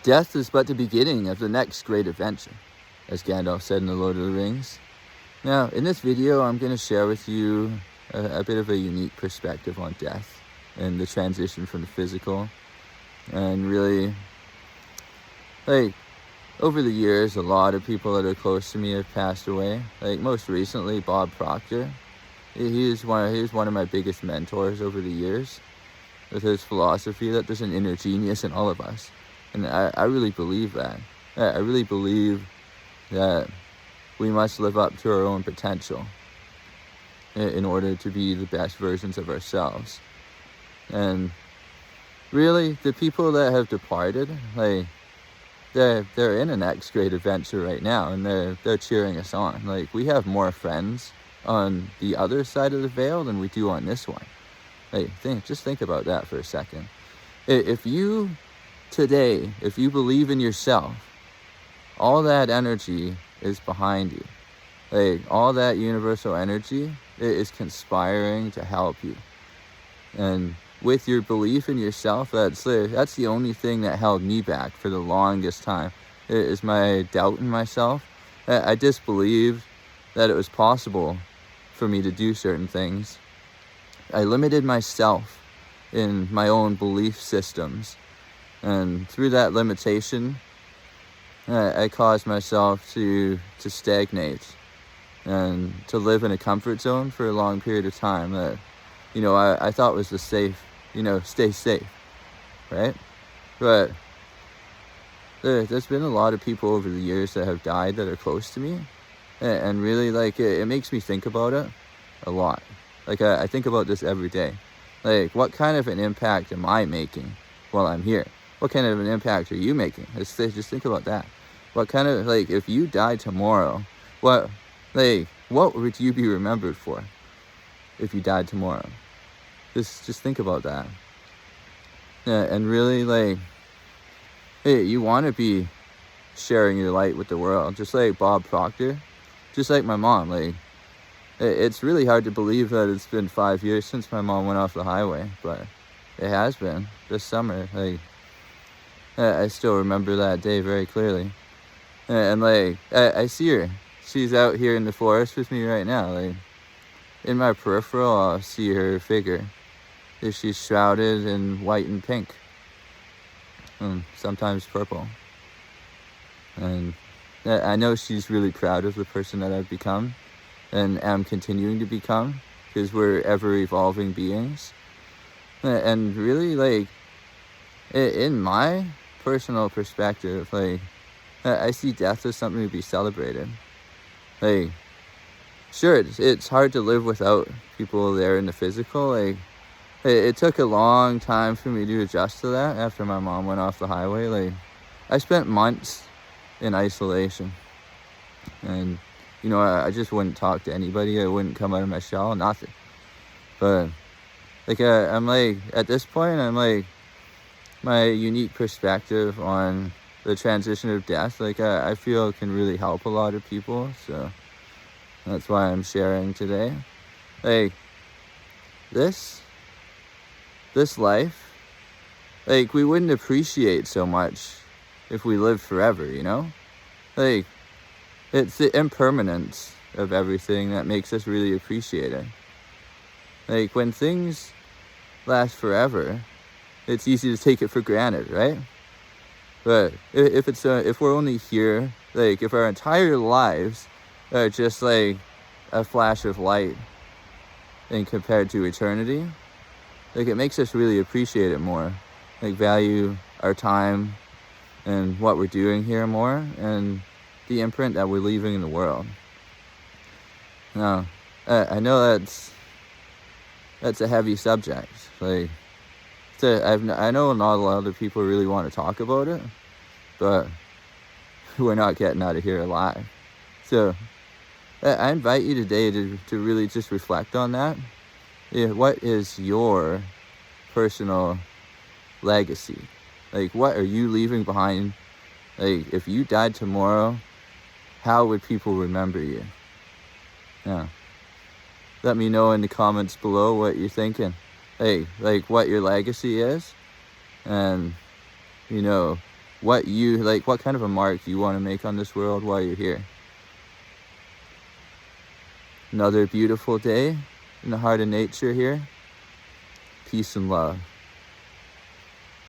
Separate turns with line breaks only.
Death is but the beginning of the next great adventure, as Gandalf said in The Lord of the Rings. Now, in this video, I'm going to share with you a bit of a unique perspective on death and the transition from the physical. And really, like, over the years, a lot of people that are close to me have passed away. Like, most recently, Bob Proctor. He was one of my biggest mentors over the years, with his philosophy that there's an inner genius in all of us. And I really believe that. I really believe that we must live up to our own potential in order to be the best versions of ourselves. And really, the people that have departed, like, they're in a next great adventure right now, and they're cheering us on. Like, we have more friends on the other side of the veil than we do on this one. Like, just think about that for a second. If you believe in yourself, all that energy is behind you. Like, all that universal energy is conspiring to help you. And with your belief in yourself, that's the only thing that held me back for the longest time, is my doubt in myself. I disbelieved that it was possible for me to do certain things. I limited myself in my own belief systems. And through that limitation, I caused myself to stagnate and to live in a comfort zone for a long period of time that, I thought was the safe, stay safe, right? But there's been a lot of people over the years that have died that are close to me. And really, like, it makes me think about it a lot. Like, I think about this every day. Like, what kind of an impact am I making while I'm here? What kind of an impact are you making? Just think about that. What kind of, like, if you died tomorrow, what would you be remembered for if you died tomorrow? Just think about that. Yeah, and really, like, hey, you want to be sharing your light with the world, just like Bob Proctor, just like my mom. Like, it's really hard to believe that it's been 5 years since my mom went off the highway, but it has been this summer. Like, I still remember that day very clearly. And like, I see her. She's out here in the forest with me right now. Like, in my peripheral, I'll see her figure. She's shrouded in white and pink, and sometimes purple. And I know she's really proud of the person that I've become and am continuing to become, because we're ever evolving beings. And really, like, in my personal perspective, like, I see death as something to be celebrated. Like, sure, it's hard to live without people there in the physical. Like, it took a long time for me to adjust to that after my mom went off the highway. Like, I spent months in isolation, and I just wouldn't talk to anybody. I wouldn't come out of my shell, nothing. But like, I'm like, at this point, I'm like, my unique perspective on the transition of death, like, I feel can really help a lot of people. So that's why I'm sharing today. Like, this life, like, we wouldn't appreciate so much if we lived forever, Like, it's the impermanence of everything that makes us really appreciate it. Like, when things last forever, it's easy to take it for granted, right? But if we're only here, like, if our entire lives are just like a flash of light and compared to eternity, like, it makes us really appreciate it more, like, value our time and what we're doing here more, and the imprint that we're leaving in the world. Now, I know that's a heavy subject. Like, I know not a lot of people really want to talk about it, but we're not getting out of here alive. So I invite you today to really just reflect on that. Yeah, what is your personal legacy? Like, what are you leaving behind? Like, if you died tomorrow, how would people remember you? Yeah. Let me know in the comments below what you're thinking. Hey, like, what your legacy is. And, what kind of a mark do you want to make on this world while you're here. Another beautiful day in the heart of nature here. Peace and love.